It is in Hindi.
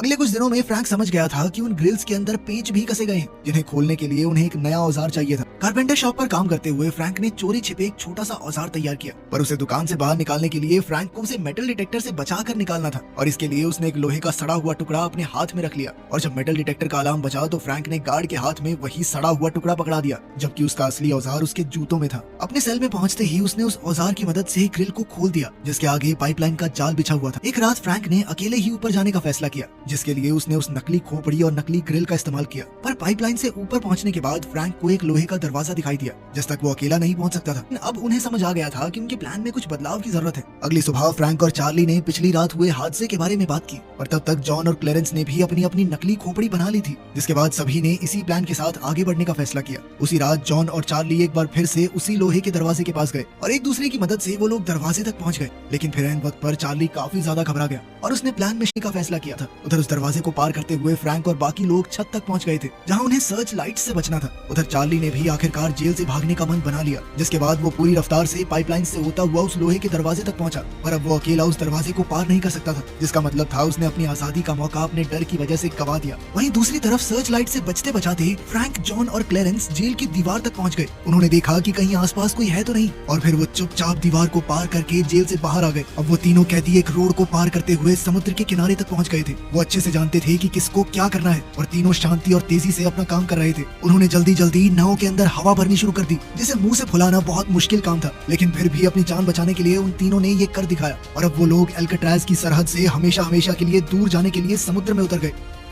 अगले कुछ दिनों में फ्रैंक समझ गया था कि उन ग्रिल्स के अंदर पेंच भी कसे गए हैं, जिन्हें खोलने के लिए उन्हें एक नया औजार चाहिए था। कारपेंटर शॉप पर काम करते हुए फ्रैंक ने चोरी छिपे एक छोटा सा औजार तैयार किया, पर उसे दुकान से बाहर निकालने के लिए फ्रैंक को उसे मेटल डिटेक्टर से बचाकर निकालना था, और इसके लिए उसने एक लोहे का सड़ा हुआ टुकड़ा अपने हाथ में रख लिया। और जब मेटल डिटेक्टर का अलार्म बजा तो फ्रैंक ने गार्ड के हाथ में वही सड़ा हुआ टुकड़ा पकड़ा दिया, जबकि उसका असली औजार उसके जूतों में था। अपने सेल में पहुंचते ही उसने उस औजार की मदद से ग्रिल को खोल दिया, जिसके आगे पाइपलाइन का जाल बिछा हुआ था। एक रात फ्रैंक ने अकेले ही ऊपर जाने का फैसला किया, जिसके लिए उसने उस नकली खोपड़ी और नकली ग्रिल का इस्तेमाल किया। पर पाइपलाइन से ऊपर पहुंचने के बाद फ्रैंक को एक लोहे का दरवाजा दिखाई दिया, जिस तक वो अकेला नहीं पहुंच सकता था। अब उन्हें समझ आ गया था कि उनके प्लान में कुछ बदलाव की जरूरत है। अगली सुबह फ्रैंक और चार्ली ने पिछली रात हुए हादसे के बारे में बात की, और तब तक जॉन और क्लेरेंस ने भी अपनी अपनी नकली खोपड़ी बना ली थी, जिसके बाद सभी ने इसी प्लान के साथ आगे बढ़ने का फैसला किया। उसी रात जॉन और चार्ली एक बार फिर से उसी लोहे के दरवाजे के पास गए, और एक दूसरे की मदद से वो लोग दरवाजे तक पहुंच गए। लेकिन फिर ऐन वक्त पर चार्ली काफी ज्यादा घबरा गया और उसने प्लान में का फैसला किया था। उधर उस दरवाजे को पार करते हुए फ्रैंक और बाकी लोग छत तक पहुंच गए थे, जहां उन्हें सर्च लाइट से बचना था। उधर चार्ली ने भी आखिरकार जेल से भागने का मन बना लिया, जिसके बाद वो पूरी रफ्तार से पाइपलाइन से होता हुआ उस लोहे के दरवाजे तक पहुंचा। पर अब वो अकेला उस दरवाजे को पार नहीं कर सकता था, जिसका मतलब था उसने अपनी आजादी का मौका अपने डर की वजह से गवा दिया। वहीं दूसरी तरफ सर्च लाइट से बचते बचाते फ्रैंक, जॉन और क्लेरेंस जेल की दीवार तक पहुंच गए। उन्होंने देखा कि कहीं आसपास कोई है तो नहीं, और फिर वो चुपचाप दीवार को पार करके जेल से बाहर आ गए। अब वो तीनों कैदी एक रोड को पार करते हुए समुद्र के किनारे तक पहुंच गए थे। वो अच्छे से जानते थे कि किसको क्या करना है, और तीनों शांति और तेजी से अपना काम कर रहे थे। उन्होंने जल्दी जल्दी नाव के अंदर हवा भरनी शुरू कर दी, जिसे मुंह से फुलाना बहुत मुश्किल काम था, लेकिन फिर भी अपनी जान बचाने के लिए उन तीनों ने ये कर दिखाया। और अब वो लोग अल्काट्राज की सरहद से हमेशा हमेशा के लिए दूर जाने के लिए समुद्र में उतर गए।